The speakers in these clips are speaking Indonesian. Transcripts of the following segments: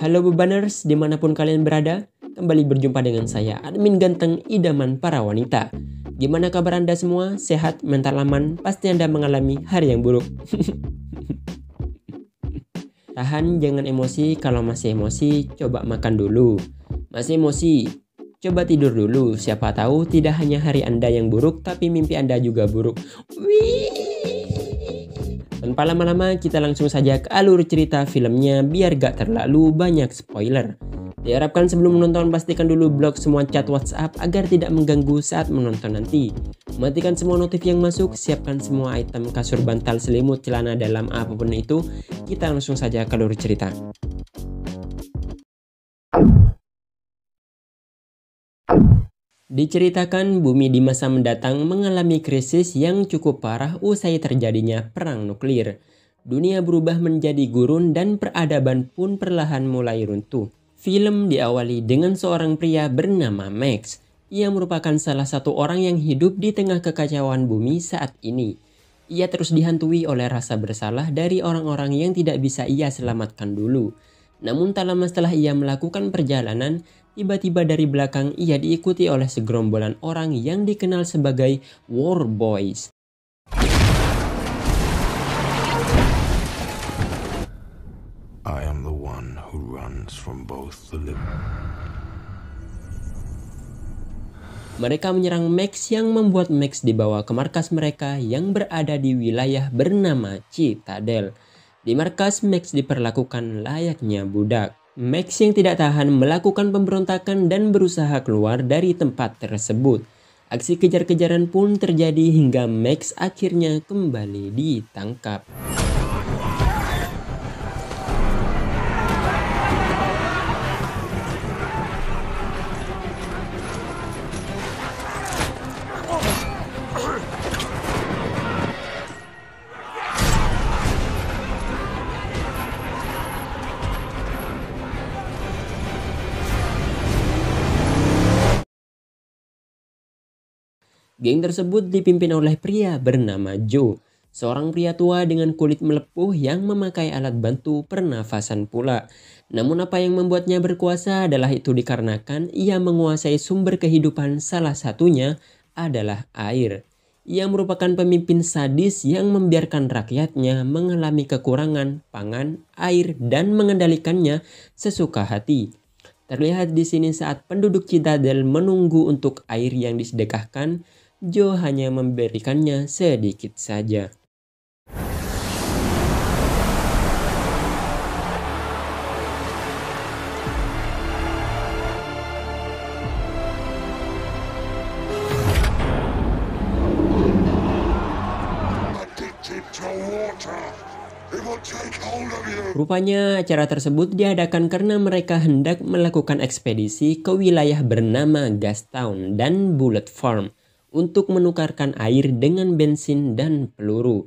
Halo Bebaners, dimanapun kalian berada, kembali berjumpa dengan saya, admin ganteng idaman para wanita. Gimana kabar Anda semua? Sehat, mental aman? Pasti Anda mengalami hari yang buruk. Tahan, jangan emosi. Kalau masih emosi, coba makan dulu. Masih emosi, coba tidur dulu. Siapa tahu tidak hanya hari Anda yang buruk, tapi mimpi Anda juga buruk. Wih. Tanpa lama-lama, kita langsung saja ke alur cerita filmnya biar gak terlalu banyak spoiler. Diharapkan sebelum menonton pastikan dulu blok semua chat WhatsApp agar tidak mengganggu saat menonton nanti. Matikan semua notif yang masuk, siapkan semua item kasur, bantal, selimut, celana dalam, apapun itu. Kita langsung saja ke alur cerita. Diceritakan bumi di masa mendatang mengalami krisis yang cukup parah usai terjadinya perang nuklir. Dunia berubah menjadi gurun dan peradaban pun perlahan mulai runtuh. Film diawali dengan seorang pria bernama Max. Ia merupakan salah satu orang yang hidup di tengah kekacauan bumi saat ini. Ia terus dihantui oleh rasa bersalah dari orang-orang yang tidak bisa ia selamatkan dulu. Namun tak lama setelah ia melakukan perjalanan, tiba-tiba dari belakang ia diikuti oleh segerombolan orang yang dikenal sebagai War Boys. I am the one who runs from both the living. Mereka menyerang Max yang membuat Max dibawa ke markas mereka yang berada di wilayah bernama Citadel. Di markas, Max diperlakukan layaknya budak. Max yang tidak tahan melakukan pemberontakan dan berusaha keluar dari tempat tersebut. Aksi kejar-kejaran pun terjadi hingga Max akhirnya kembali ditangkap. Geng tersebut dipimpin oleh pria bernama Joe, seorang pria tua dengan kulit melepuh yang memakai alat bantu pernafasan pula. Namun apa yang membuatnya berkuasa adalah itu dikarenakan ia menguasai sumber kehidupan, salah satunya adalah air. Ia merupakan pemimpin sadis yang membiarkan rakyatnya mengalami kekurangan pangan, air, dan mengendalikannya sesuka hati. Terlihat di sini saat penduduk Citadel menunggu untuk air yang disedekahkan, Joe hanya memberikannya sedikit saja. Rupanya acara tersebut diadakan karena mereka hendak melakukan ekspedisi ke wilayah bernama Gastown dan Bullet Farm untuk menukarkan air dengan bensin dan peluru.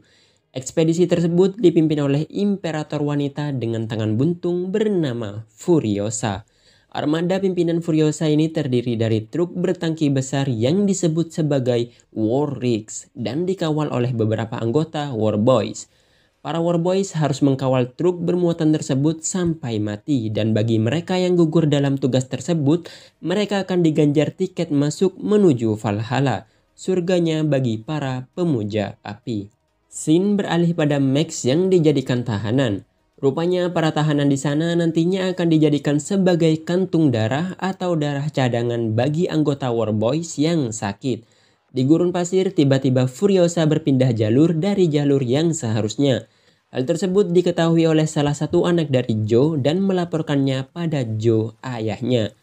Ekspedisi tersebut dipimpin oleh imperator wanita dengan tangan buntung bernama Furiosa. Armada pimpinan Furiosa ini terdiri dari truk bertangki besar yang disebut sebagai War Rigs dan dikawal oleh beberapa anggota War Boys. Para War Boys harus mengkawal truk bermuatan tersebut sampai mati, dan bagi mereka yang gugur dalam tugas tersebut, mereka akan diganjar tiket masuk menuju Valhalla, surganya bagi para pemuja api. Scene beralih pada Max yang dijadikan tahanan. Rupanya para tahanan di sana nantinya akan dijadikan sebagai kantung darah atau darah cadangan bagi anggota War Boys yang sakit. Di gurun pasir, tiba-tiba Furiosa berpindah jalur dari jalur yang seharusnya. Hal tersebut diketahui oleh salah satu anak dari Joe dan melaporkannya pada Joe, ayahnya.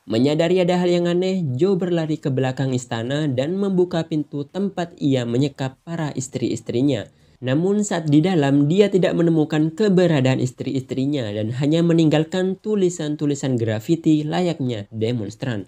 Menyadari ada hal yang aneh, Joe berlari ke belakang istana dan membuka pintu tempat ia menyekap para istri-istrinya. Namun saat di dalam, dia tidak menemukan keberadaan istri-istrinya dan hanya meninggalkan tulisan-tulisan grafiti layaknya demonstran.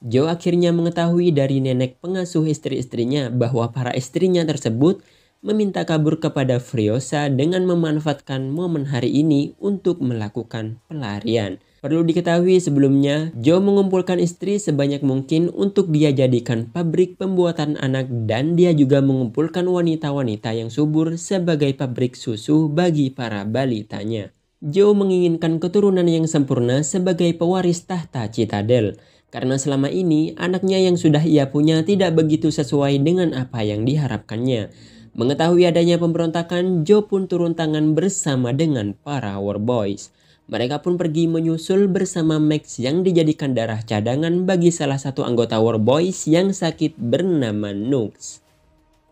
Joe akhirnya mengetahui dari nenek pengasuh istri-istrinya bahwa para istrinya tersebut meminta kabur kepada Furiosa dengan memanfaatkan momen hari ini untuk melakukan pelarian. Perlu diketahui sebelumnya, Joe mengumpulkan istri sebanyak mungkin untuk dia jadikan pabrik pembuatan anak, dan dia juga mengumpulkan wanita-wanita yang subur sebagai pabrik susu bagi para balitanya. Joe menginginkan keturunan yang sempurna sebagai pewaris tahta Citadel, karena selama ini anaknya yang sudah ia punya tidak begitu sesuai dengan apa yang diharapkannya. Mengetahui adanya pemberontakan, Joe pun turun tangan bersama dengan para War Boys. Mereka pun pergi menyusul bersama Max yang dijadikan darah cadangan bagi salah satu anggota War Boys yang sakit bernama Nux.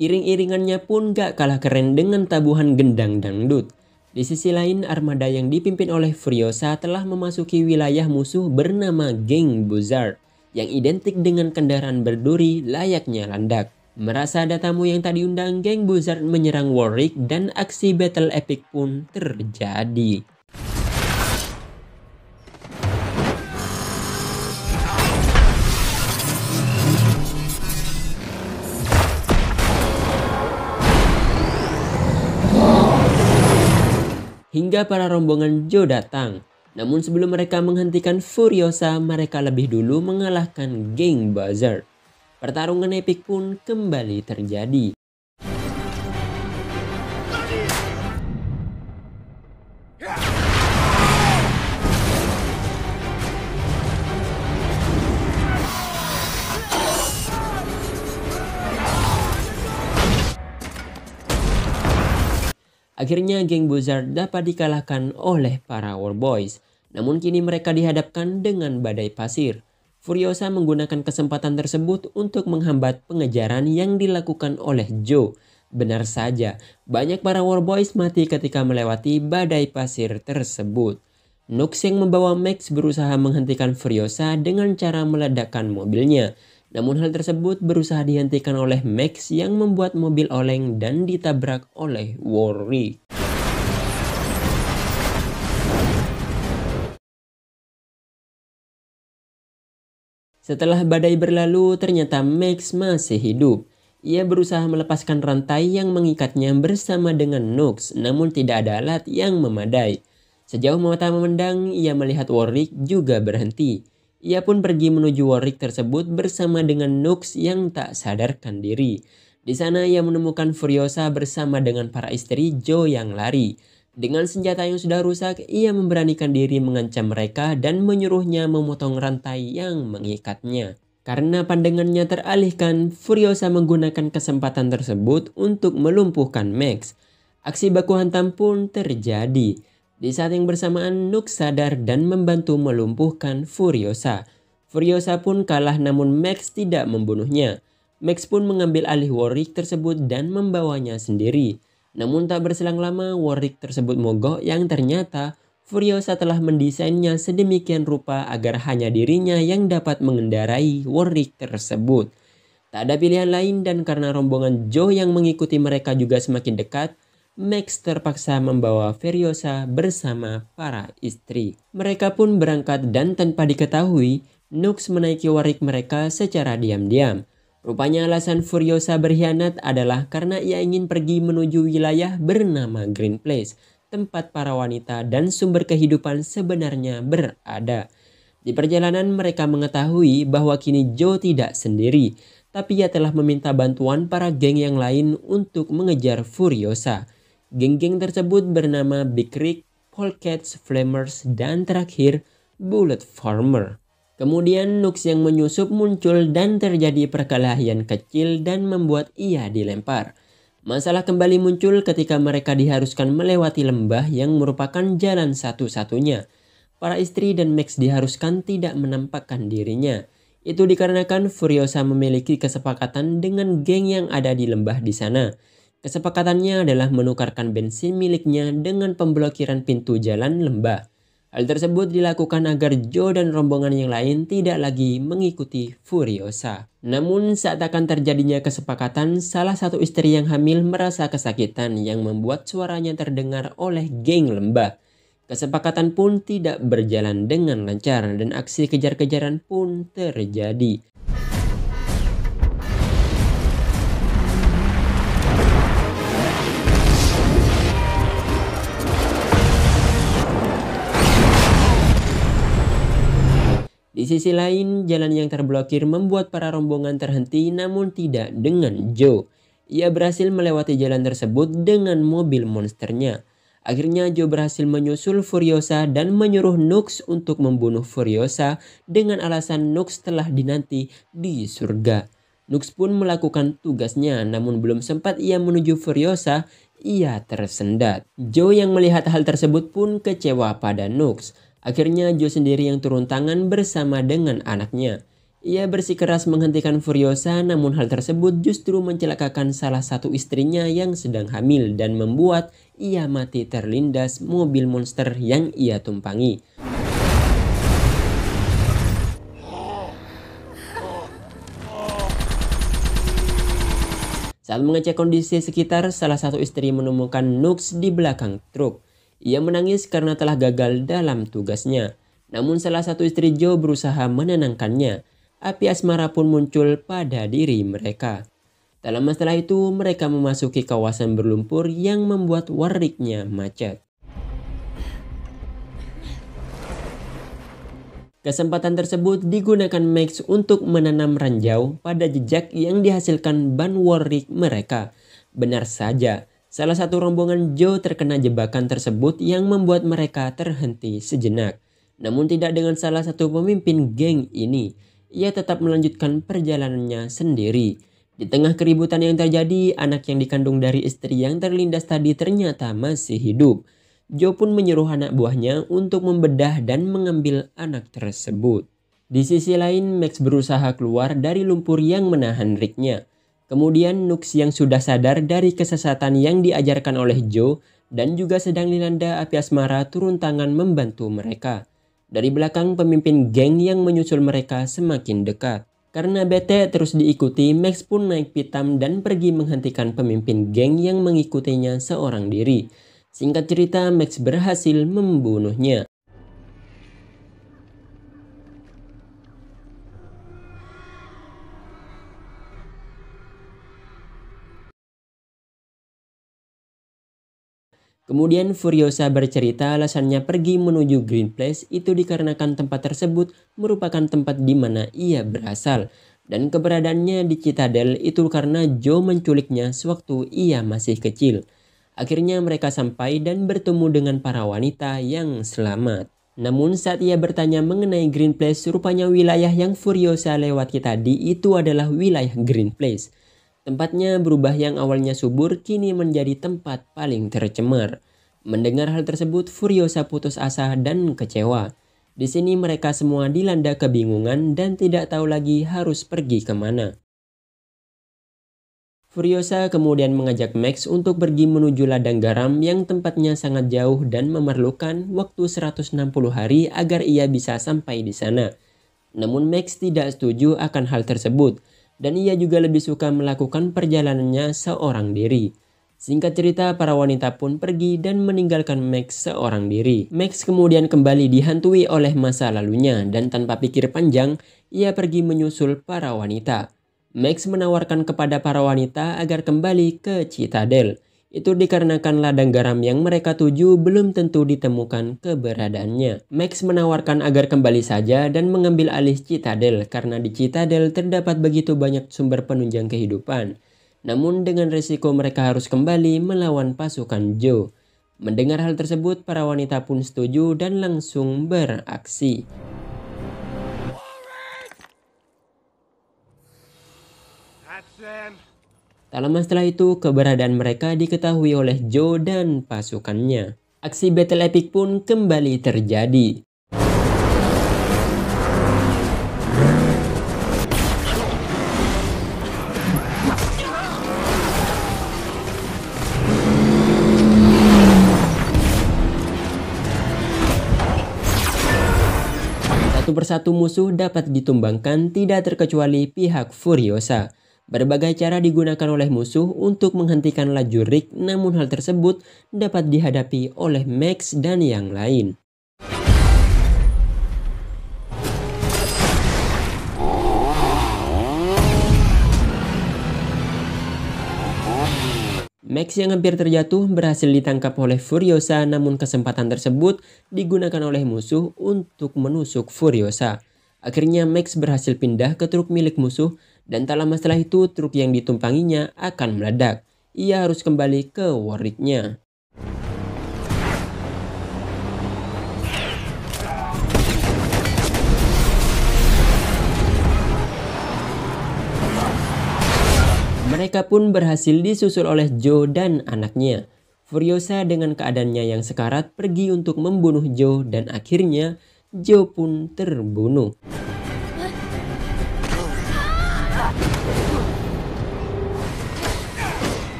Iring-iringannya pun gak kalah keren dengan tabuhan gendang dangdut. Di sisi lain, armada yang dipimpin oleh Furiosa telah memasuki wilayah musuh bernama Geng Buzzard, yang identik dengan kendaraan berduri layaknya landak. Merasa ada tamu yang tak diundang, Geng Buzzard menyerang Warwick dan aksi battle epic pun terjadi. Hingga para rombongan Joe datang. Namun sebelum mereka menghentikan Furiosa, mereka lebih dulu mengalahkan Geng Buzzard. Pertarungan epik pun kembali terjadi. Akhirnya Geng Buzzard dapat dikalahkan oleh para War Boys. Namun kini mereka dihadapkan dengan badai pasir. Furiosa menggunakan kesempatan tersebut untuk menghambat pengejaran yang dilakukan oleh Joe. Benar saja, banyak para War Boys mati ketika melewati badai pasir tersebut. Nux yang membawa Max berusaha menghentikan Furiosa dengan cara meledakkan mobilnya. Namun hal tersebut berusaha dihentikan oleh Max yang membuat mobil oleng dan ditabrak oleh Warwick. Setelah badai berlalu, ternyata Max masih hidup. Ia berusaha melepaskan rantai yang mengikatnya bersama dengan Nux, namun tidak ada alat yang memadai. Sejauh mata memandang, ia melihat Warwick juga berhenti. Ia pun pergi menuju Warwick tersebut bersama dengan Nux yang tak sadarkan diri. Di sana ia menemukan Furiosa bersama dengan para istri Joe yang lari. Dengan senjata yang sudah rusak, ia memberanikan diri mengancam mereka dan menyuruhnya memotong rantai yang mengikatnya. Karena pandangannya teralihkan, Furiosa menggunakan kesempatan tersebut untuk melumpuhkan Max. Aksi baku hantam pun terjadi. Di saat yang bersamaan, Nux sadar dan membantu melumpuhkan Furiosa. Furiosa pun kalah namun Max tidak membunuhnya. Max pun mengambil alih Warwick tersebut dan membawanya sendiri. Namun tak berselang lama Warwick tersebut mogok yang ternyata Furiosa telah mendesainnya sedemikian rupa agar hanya dirinya yang dapat mengendarai Warwick tersebut. Tak ada pilihan lain dan karena rombongan Joe yang mengikuti mereka juga semakin dekat, Max terpaksa membawa Furiosa bersama para istri. Mereka pun berangkat dan tanpa diketahui, Nux menaiki Warwick mereka secara diam-diam. Rupanya alasan Furiosa berkhianat adalah karena ia ingin pergi menuju wilayah bernama Green Place, tempat para wanita dan sumber kehidupan sebenarnya berada. Di perjalanan mereka mengetahui bahwa kini Joe tidak sendiri, tapi ia telah meminta bantuan para geng yang lain untuk mengejar Furiosa. Geng-geng tersebut bernama Big Rick, Polecats, Flamers, dan terakhir Bullet Farmer. Kemudian Nux yang menyusup muncul dan terjadi perkelahian kecil dan membuat ia dilempar. Masalah kembali muncul ketika mereka diharuskan melewati lembah yang merupakan jalan satu-satunya. Para istri dan Max diharuskan tidak menampakkan dirinya. Itu dikarenakan Furiosa memiliki kesepakatan dengan geng yang ada di lembah di sana. Kesepakatannya adalah menukarkan bensin miliknya dengan pemblokiran pintu jalan lembah. Hal tersebut dilakukan agar Joe dan rombongan yang lain tidak lagi mengikuti Furiosa. Namun saat akan terjadinya kesepakatan, salah satu istri yang hamil merasa kesakitan yang membuat suaranya terdengar oleh geng lembah. Kesepakatan pun tidak berjalan dengan lancar dan aksi kejar-kejaran pun terjadi. Di sisi lain, jalan yang terblokir membuat para rombongan terhenti namun tidak dengan Joe. Ia berhasil melewati jalan tersebut dengan mobil monsternya. Akhirnya Joe berhasil menyusul Furiosa dan menyuruh Nux untuk membunuh Furiosa dengan alasan Nux telah dinanti di surga. Nux pun melakukan tugasnya, namun belum sempat ia menuju Furiosa, ia tersendat. Joe yang melihat hal tersebut pun kecewa pada Nux. Akhirnya Joe sendiri yang turun tangan bersama dengan anaknya. Ia bersikeras menghentikan Furiosa, namun hal tersebut justru mencelakakan salah satu istrinya yang sedang hamil dan membuat ia mati terlindas mobil monster yang ia tumpangi. Saat mengecek kondisi sekitar, salah satu istri menemukan Nux di belakang truk. Ia menangis karena telah gagal dalam tugasnya. Namun salah satu istri Joe berusaha menenangkannya. Api asmara pun muncul pada diri mereka. Tak lama setelah itu, mereka memasuki kawasan berlumpur yang membuat Warwicknya macet. Kesempatan tersebut digunakan Max untuk menanam ranjau pada jejak yang dihasilkan ban Warwick mereka. Benar saja, salah satu rombongan Joe terkena jebakan tersebut yang membuat mereka terhenti sejenak. Namun tidak dengan salah satu pemimpin geng ini. Ia tetap melanjutkan perjalanannya sendiri. Di tengah keributan yang terjadi, anak yang dikandung dari istri yang terlindas tadi ternyata masih hidup. Joe pun menyuruh anak buahnya untuk membedah dan mengambil anak tersebut. Di sisi lain, Max berusaha keluar dari lumpur yang menahan Ricknya. Kemudian Nux yang sudah sadar dari kesesatan yang diajarkan oleh Joe dan juga sedang dilanda api asmara turun tangan membantu mereka. Dari belakang, pemimpin geng yang menyusul mereka semakin dekat. Karena bete terus diikuti, Max pun naik pitam dan pergi menghentikan pemimpin geng yang mengikutinya seorang diri. Singkat cerita, Max berhasil membunuhnya. Kemudian Furiosa bercerita alasannya pergi menuju Green Place itu dikarenakan tempat tersebut merupakan tempat di mana ia berasal. Dan keberadaannya di Citadel itu karena Joe menculiknya sewaktu ia masih kecil. Akhirnya mereka sampai dan bertemu dengan para wanita yang selamat. Namun saat ia bertanya mengenai Green Place, rupanya wilayah yang Furiosa lewati tadi itu adalah wilayah Green Place. Tempatnya berubah yang awalnya subur kini menjadi tempat paling tercemar. Mendengar hal tersebut, Furiosa putus asa dan kecewa. Di sini mereka semua dilanda kebingungan dan tidak tahu lagi harus pergi kemana. Furiosa kemudian mengajak Max untuk pergi menuju ladang garam yang tempatnya sangat jauh dan memerlukan waktu 160 hari agar ia bisa sampai di sana. Namun Max tidak setuju akan hal tersebut. Dan ia juga lebih suka melakukan perjalanannya seorang diri. Singkat cerita, para wanita pun pergi dan meninggalkan Max seorang diri. Max kemudian kembali dihantui oleh masa lalunya dan tanpa pikir panjang, ia pergi menyusul para wanita. Max menawarkan kepada para wanita agar kembali ke Citadel. Itu dikarenakan ladang garam yang mereka tuju belum tentu ditemukan keberadaannya. Max menawarkan agar kembali saja dan mengambil alih Citadel karena di Citadel terdapat begitu banyak sumber penunjang kehidupan. Namun dengan resiko mereka harus kembali melawan pasukan Joe. Mendengar hal tersebut, para wanita pun setuju dan langsung beraksi. Tak lama setelah itu, keberadaan mereka diketahui oleh Joe dan pasukannya. Aksi battle epic pun kembali terjadi. Satu persatu musuh dapat ditumbangkan tidak terkecuali pihak Furiosa. Berbagai cara digunakan oleh musuh untuk menghentikan laju Rick, namun hal tersebut dapat dihadapi oleh Max dan yang lain. Max yang hampir terjatuh berhasil ditangkap oleh Furiosa, namun kesempatan tersebut digunakan oleh musuh untuk menusuk Furiosa. Akhirnya Max berhasil pindah ke truk milik musuh dan tak lama setelah itu truk yang ditumpanginya akan meledak. Ia harus kembali ke Warwicknya. Mereka pun berhasil disusul oleh Joe dan anaknya. Furiosa dengan keadaannya yang sekarat pergi untuk membunuh Joe dan akhirnya Joe pun terbunuh.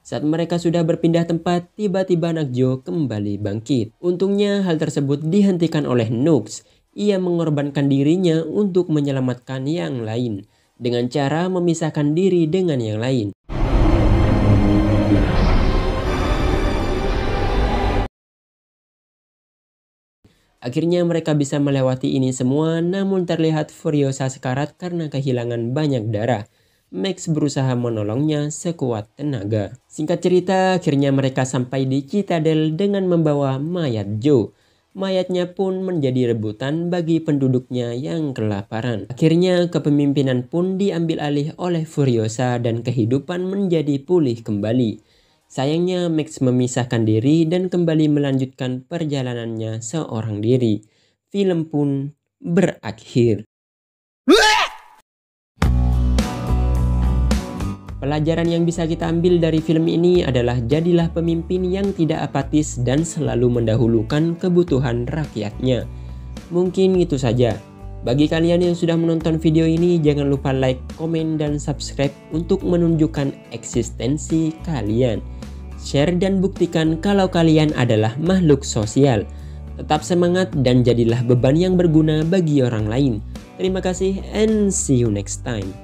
Saat mereka sudah berpindah tempat, tiba-tiba anak Joe kembali bangkit. Untungnya hal tersebut dihentikan oleh Nux. Ia mengorbankan dirinya untuk menyelamatkan yang lain, dengan cara memisahkan diri dengan yang lain. Akhirnya mereka bisa melewati ini semua, namun terlihat Furiosa sekarat karena kehilangan banyak darah. Max berusaha menolongnya sekuat tenaga. Singkat cerita, akhirnya mereka sampai di Citadel dengan membawa mayat Joe. Mayatnya pun menjadi rebutan bagi penduduknya yang kelaparan. Akhirnya kepemimpinan pun diambil alih oleh Furiosa dan kehidupan menjadi pulih kembali. Sayangnya Max memisahkan diri dan kembali melanjutkan perjalanannya seorang diri. Film pun berakhir. Pelajaran yang bisa kita ambil dari film ini adalah jadilah pemimpin yang tidak apatis dan selalu mendahulukan kebutuhan rakyatnya. Mungkin itu saja. Bagi kalian yang sudah menonton video ini, jangan lupa like, komen, dan subscribe untuk menunjukkan eksistensi kalian. Share dan buktikan kalau kalian adalah makhluk sosial. Tetap semangat dan jadilah beban yang berguna bagi orang lain. Terima kasih and see you next time.